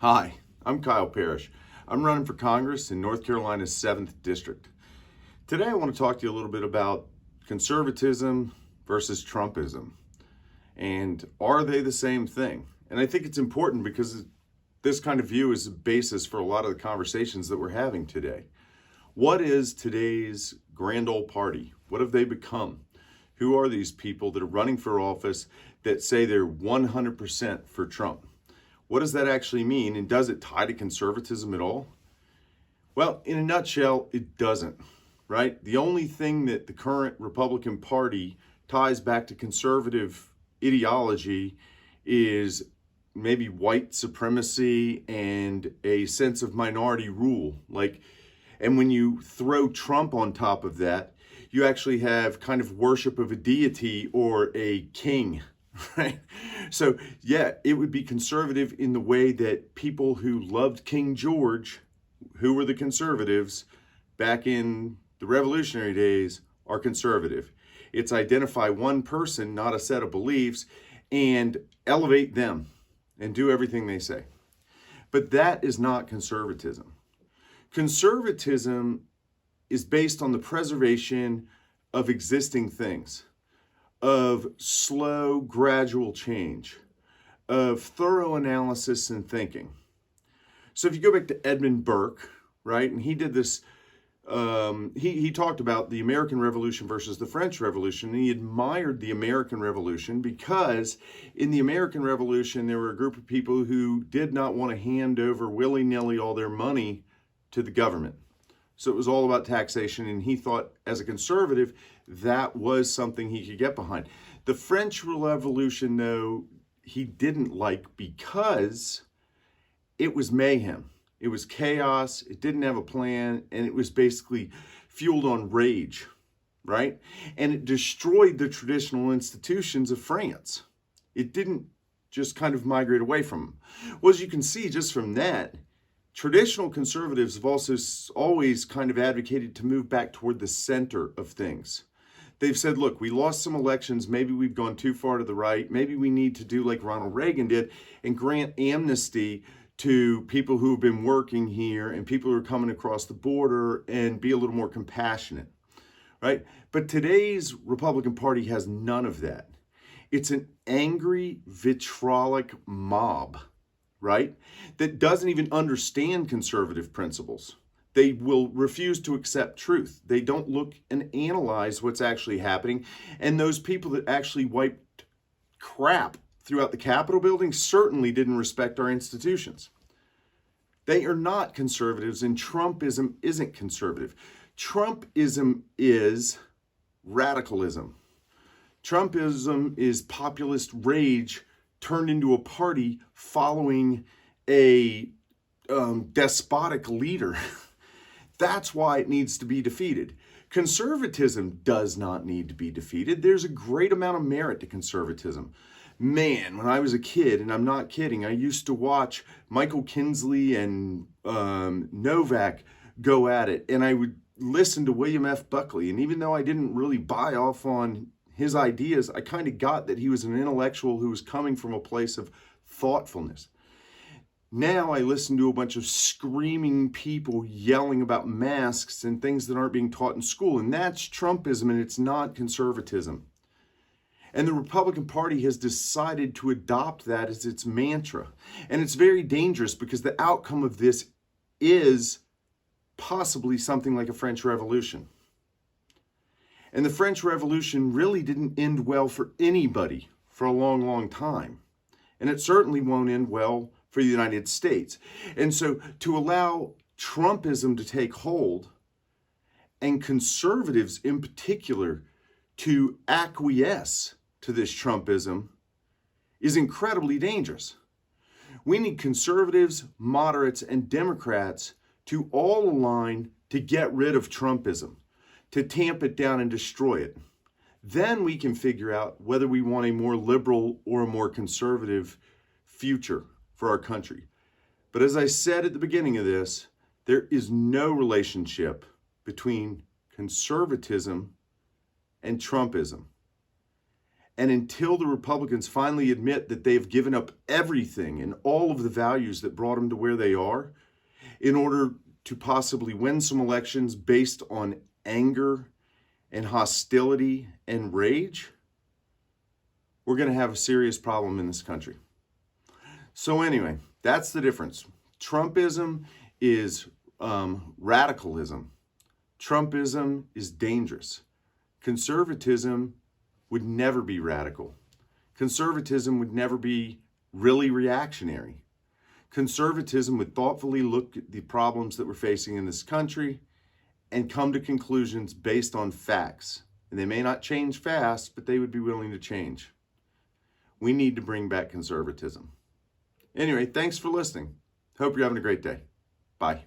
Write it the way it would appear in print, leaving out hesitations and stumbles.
Hi, I'm Kyle Parrish. I'm running for Congress in North Carolina's 7th District. Today I want to talk to you a little bit about conservatism versus Trumpism. And are they the same thing? And I think it's important because this kind of view is the basis for a lot of the conversations that we're having today. What is today's grand old party? What have they become? Who are these people that are running for office that say they're 100% for Trump? What does that actually mean? And does it tie to conservatism at all? Well, in a nutshell, it doesn't, right? The only thing that the current Republican Party ties back to conservative ideology is maybe white supremacy and a sense of minority rule. And when you throw Trump on top of that, you actually have kind of worship of a deity or a king, right? So yeah, it would be conservative in the way that people who loved King George, who were the conservatives back in the Revolutionary days, are conservative. It's identify one person, not a set of beliefs, and elevate them and do everything they say. But that is not conservatism. Conservatism is based on the preservation of existing things, of slow, gradual change, of thorough analysis and thinking. So if you go back to Edmund Burke, right, and he did this, he talked about the American Revolution versus the French Revolution, and he admired the American Revolution because in the American Revolution, there were a group of people who did not want to hand over willy-nilly all their money to the government. So it was all about taxation, and he thought, as a conservative, that was something he could get behind. The French Revolution, though, he didn't like because it was mayhem. It was chaos, it didn't have a plan, and it was basically fueled on rage, right? And it destroyed the traditional institutions of France. It didn't just kind of migrate away from them. Well, as you can see just from that, traditional conservatives have also always kind of advocated to move back toward the center of things. They've said, look, we lost some elections. Maybe we've gone too far to the right. Maybe we need to do like Ronald Reagan did and grant amnesty to people who have been working here and people who are coming across the border and be a little more compassionate, right? But today's Republican Party has none of that. It's an angry, vitriolic mob, right? That doesn't even understand conservative principles. They will refuse to accept truth. They don't look and analyze what's actually happening. And those people that actually wiped crap throughout the Capitol building certainly didn't respect our institutions. They are not conservatives, and Trumpism isn't conservative. Trumpism is radicalism. Trumpism is populist rage turned into a party following a despotic leader. That's why it needs to be defeated. Conservatism does not need to be defeated. There's a great amount of merit to conservatism. Man, when I was a kid, and I'm not kidding, I used to watch Michael Kinsley and Novak go at it, and I would listen to William F. Buckley, and even though I didn't really buy off on his ideas, I kind of got that he was an intellectual who was coming from a place of thoughtfulness. Now I listen to a bunch of screaming people yelling about masks and things that aren't being taught in school, and that's Trumpism, and it's not conservatism. And the Republican Party has decided to adopt that as its mantra. And it's very dangerous because the outcome of this is possibly something like a French Revolution. And the French Revolution really didn't end well for anybody for a long, long time. And it certainly won't end well for the United States. And so to allow Trumpism to take hold, and conservatives in particular to acquiesce to this Trumpism, is incredibly dangerous. We need conservatives, moderates, and Democrats to all align to get rid of Trumpism, to tamp it down and destroy it. Then we can figure out whether we want a more liberal or a more conservative future for our country. But as I said at the beginning of this, there is no relationship between conservatism and Trumpism. And until the Republicans finally admit that they've given up everything and all of the values that brought them to where they are in order to possibly win some elections based on anger and hostility and rage, we're going to have a serious problem in this country. So anyway, that's the difference. Trumpism is radicalism. Trumpism is dangerous. Conservatism would never be radical. Conservatism would never be really reactionary. Conservatism would thoughtfully look at the problems that we're facing in this country and come to conclusions based on facts. And they may not change fast, but they would be willing to change. We need to bring back conservatism. Anyway, thanks for listening. Hope you're having a great day. Bye.